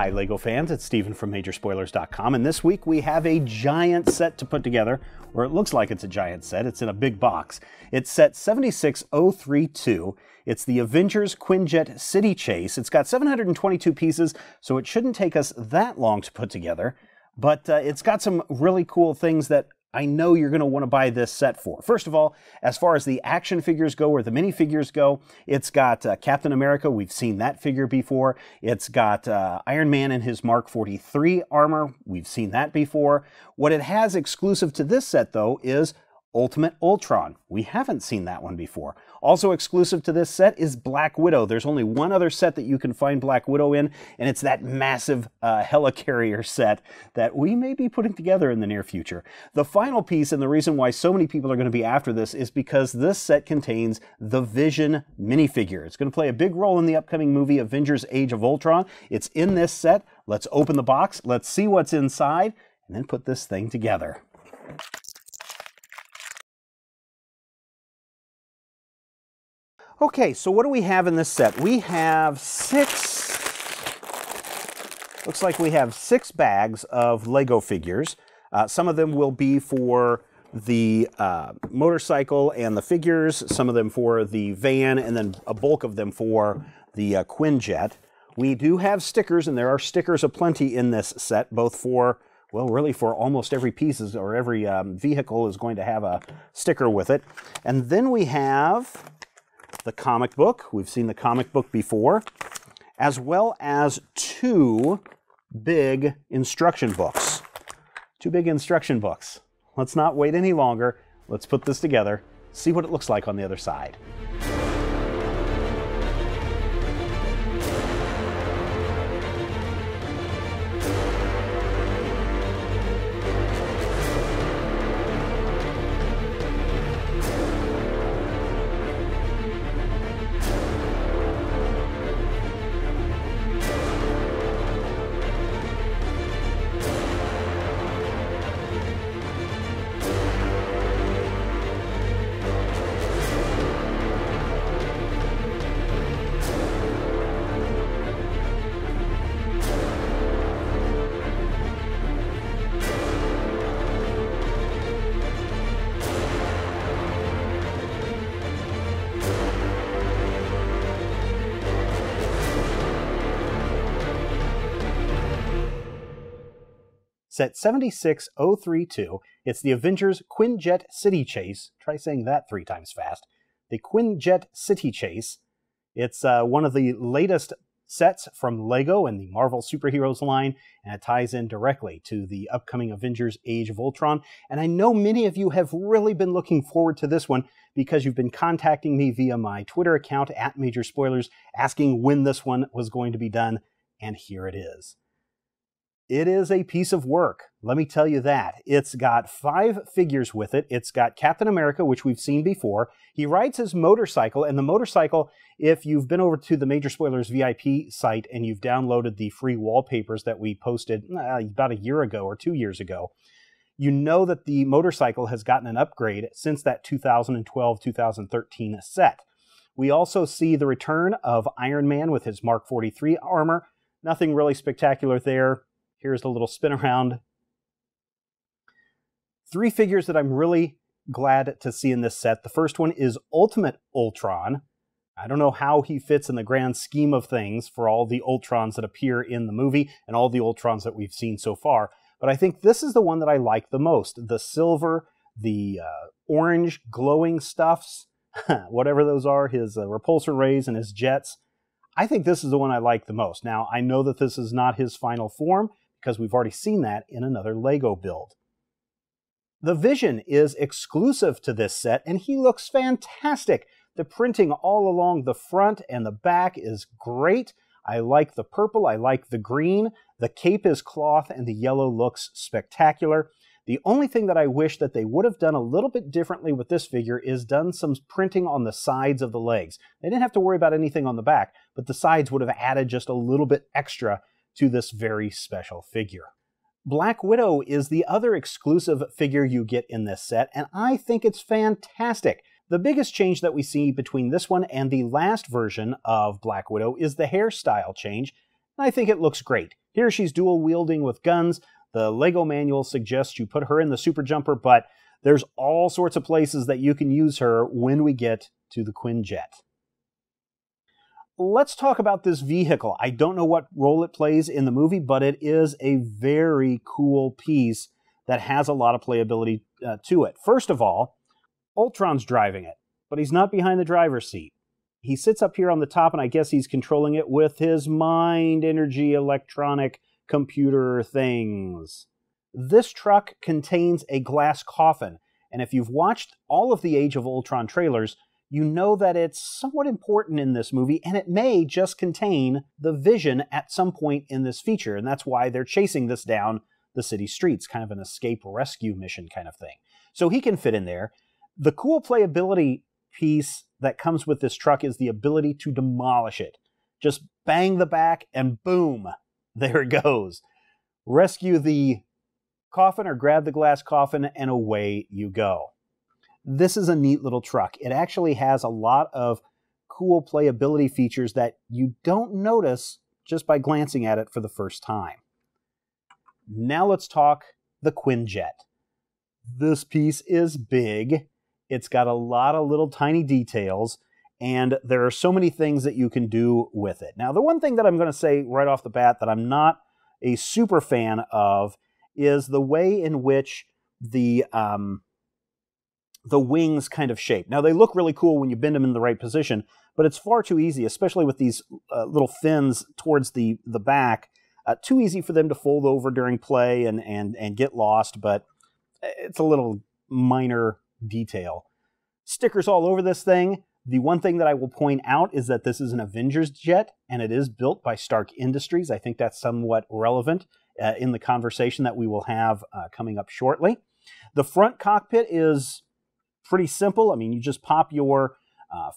Hi LEGO fans, it's Stephen from Majorspoilers.com, and this week we have a giant set to put together, or it looks like it's a giant set. It's in a big box. It's set 76032. It's the Avengers Quinjet City Chase. It's got 722 pieces, so it shouldn't take us that long to put together, but it's got some really cool things that I know you're going to want to buy this set for. First of all, as far as the action figures go, or the minifigures go, it's got Captain America. We've seen that figure before. It's got Iron Man in his Mark 43 armor. We've seen that before. What it has exclusive to this set, though, is Ultimate Ultron. We haven't seen that one before. Also exclusive to this set is Black Widow. There's only one other set that you can find Black Widow in, and it's that massive helicarrier set that we may be putting together in the near future. The final piece, and the reason why so many people are going to be after this, is because this set contains the Vision minifigure. It's going to play a big role in the upcoming movie Avengers Age of Ultron. It's in this set. Let's open the box, let's see what's inside, and then put this thing together. Okay, so what do we have in this set? We have looks like we have 6 bags of Lego figures. Some of them will be for the motorcycle and the figures, some of them for the van, and then a bulk of them for the Quinjet. We do have stickers, and there are stickers aplenty in this set, both for, well, really for almost every piece, or every vehicle is going to have a sticker with it. And then we have the comic book. We've seen the comic book before, as well as 2 big instruction books. 2 big instruction books. Let's not wait any longer. Let's put this together, see what it looks like on the other side. Set 76032, it's the Avengers Quinjet City Chase. Try saying that 3 times fast. The Quinjet City Chase. It's one of the latest sets from LEGO and the Marvel Superheroes line, and it ties in directly to the upcoming Avengers Age of Ultron. And I know many of you have really been looking forward to this one because you've been contacting me via my Twitter account @MajorSpoilers, asking when this one was going to be done, and here it is. It is a piece of work, let me tell you that. It's got 5 figures with it. It's got Captain America, which we've seen before. He rides his motorcycle, and the motorcycle, if you've been over to the Major Spoilers VIP site and you've downloaded the free wallpapers that we posted about a year ago or 2 years ago, you know that the motorcycle has gotten an upgrade since that 2012-2013 set. We also see the return of Iron Man with his Mark 43 armor. Nothing really spectacular there. Here's a little spin around. 3 figures that I'm really glad to see in this set. The first one is Ultimate Ultron. I don't know how he fits in the grand scheme of things for all the Ultrons that appear in the movie and all the Ultrons that we've seen so far, but I think this is the one that I like the most. The silver, the orange glowing stuffs, whatever those are, his repulsor rays and his jets. I think this is the one I like the most. Now, I know that this is not his final form, because we've already seen that in another LEGO build. The Vision is exclusive to this set, and he looks fantastic. The printing all along the front and the back is great. I like the purple, I like the green. The cape is cloth, and the yellow looks spectacular. The only thing that I wish that they would have done a little bit differently with this figure is done some printing on the sides of the legs. They didn't have to worry about anything on the back, but the sides would have added just a little bit extra to this very special figure. Black Widow is the other exclusive figure you get in this set, and I think it's fantastic. The biggest change that we see between this one and the last version of Black Widow is the hairstyle change, and I think it looks great. Here she's dual wielding with guns. The Lego manual suggests you put her in the super jumper, but there's all sorts of places that you can use her when we get to the Quinjet. Let's talk about this vehicle. I don't know what role it plays in the movie, but it is a very cool piece that has a lot of playability to it. First of all, Ultron's driving it, but he's not behind the driver's seat. He sits up here on the top, and I guess he's controlling it with his mind energy electronic computer things. This truck contains a glass coffin, and if you've watched all of the Age of Ultron trailers, you know that it's somewhat important in this movie, and it may just contain the Vision at some point in this feature, and that's why they're chasing this down the city streets, kind of an escape rescue mission kind of thing. So he can fit in there. The cool playability piece that comes with this truck is the ability to demolish it. Just bang the back and boom, there it goes. Rescue the coffin or grab the glass coffin and away you go. This is a neat little truck. It actually has a lot of cool playability features that you don't notice just by glancing at it for the first time. Now let's talk the Quinjet. This piece is big. It's got a lot of little tiny details, and there are so many things that you can do with it. Now, the one thing that I'm going to say right off the bat that I'm not a super fan of is the way in which the wings kind of shape. Now, they look really cool when you bend them in the right position, but it's far too easy, especially with these little fins towards the back, too easy for them to fold over during play and get lost, but it's a little minor detail. Stickers all over this thing. The one thing that I will point out is that this is an Avengers jet, and it is built by Stark Industries. I think that's somewhat relevant in the conversation that we will have coming up shortly. The front cockpit is pretty simple. I mean, you just pop your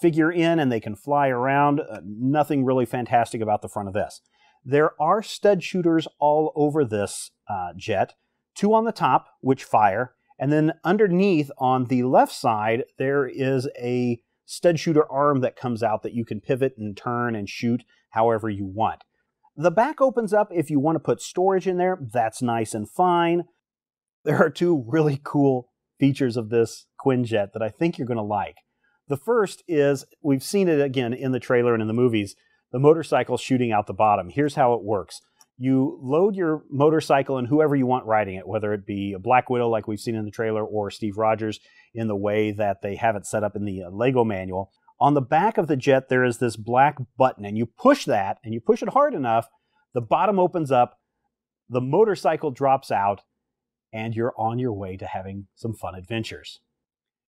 figure in and they can fly around. Nothing really fantastic about the front of this. There are stud shooters all over this jet, 2 on the top, which fire, and then underneath on the left side, there is a stud shooter arm that comes out that you can pivot and turn and shoot however you want. The back opens up if you want to put storage in there. That's nice and fine. There are 2 really cool features of this Quinjet that I think you're going to like. The first is, we've seen it again in the trailer and in the movies, the motorcycle shooting out the bottom. Here's how it works. You load your motorcycle and whoever you want riding it, whether it be a Black Widow like we've seen in the trailer or Steve Rogers in the way that they have it set up in the Lego manual. On the back of the jet, there is this black button, and you push that, and you push it hard enough, the bottom opens up, the motorcycle drops out, and you're on your way to having some fun adventures.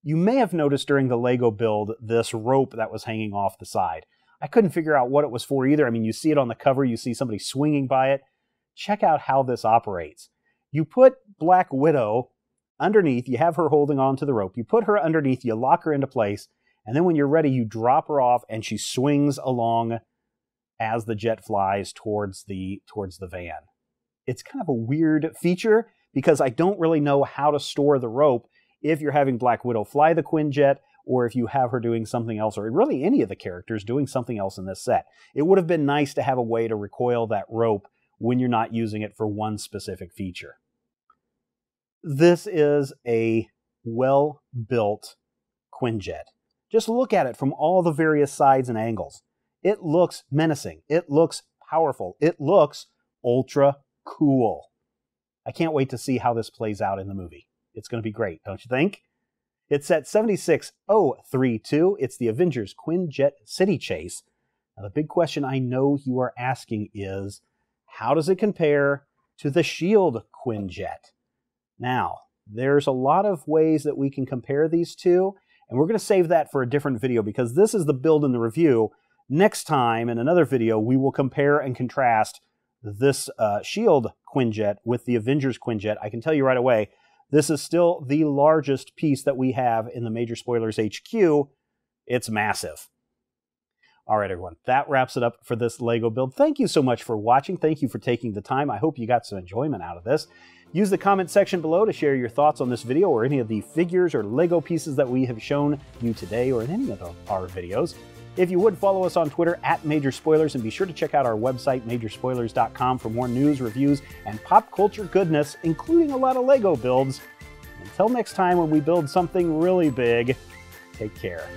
You may have noticed during the Lego build this rope that was hanging off the side. I couldn't figure out what it was for either. I mean, you see it on the cover, you see somebody swinging by it. Check out how this operates. You put Black Widow underneath, you have her holding on to the rope, you put her underneath, you lock her into place, and then when you're ready, you drop her off and she swings along as the jet flies towards the van. It's kind of a weird feature because I don't really know how to store the rope if you're having Black Widow fly the Quinjet or if you have her doing something else, or really any of the characters doing something else in this set. It would have been nice to have a way to recoil that rope when you're not using it for one specific feature. This is a well-built Quinjet. Just look at it from all the various sides and angles. It looks menacing. It looks powerful. It looks ultra cool. I can't wait to see how this plays out in the movie. It's going to be great, don't you think? It's at 76032. It's the Avengers Quinjet City Chase. Now, the big question I know you are asking is, how does it compare to the Shield Quinjet? Now, there's a lot of ways that we can compare these two, and we're going to save that for a different video because this is the build and the review. Next time, in another video, we will compare and contrast this Shield Quinjet with the Avengers Quinjet. I can tell you right away, this is still the largest piece that we have in the Major Spoilers HQ. It's massive. All right, everyone, that wraps it up for this Lego build. Thank you so much for watching. Thank you for taking the time. I hope you got some enjoyment out of this. Use the comment section below to share your thoughts on this video or any of the figures or Lego pieces that we have shown you today or in any of our videos. If you would, follow us on Twitter at Major Spoilers, and be sure to check out our website, majorspoilers.com, for more news, reviews, and pop culture goodness, including a lot of Lego builds. Until next time when we build something really big, take care.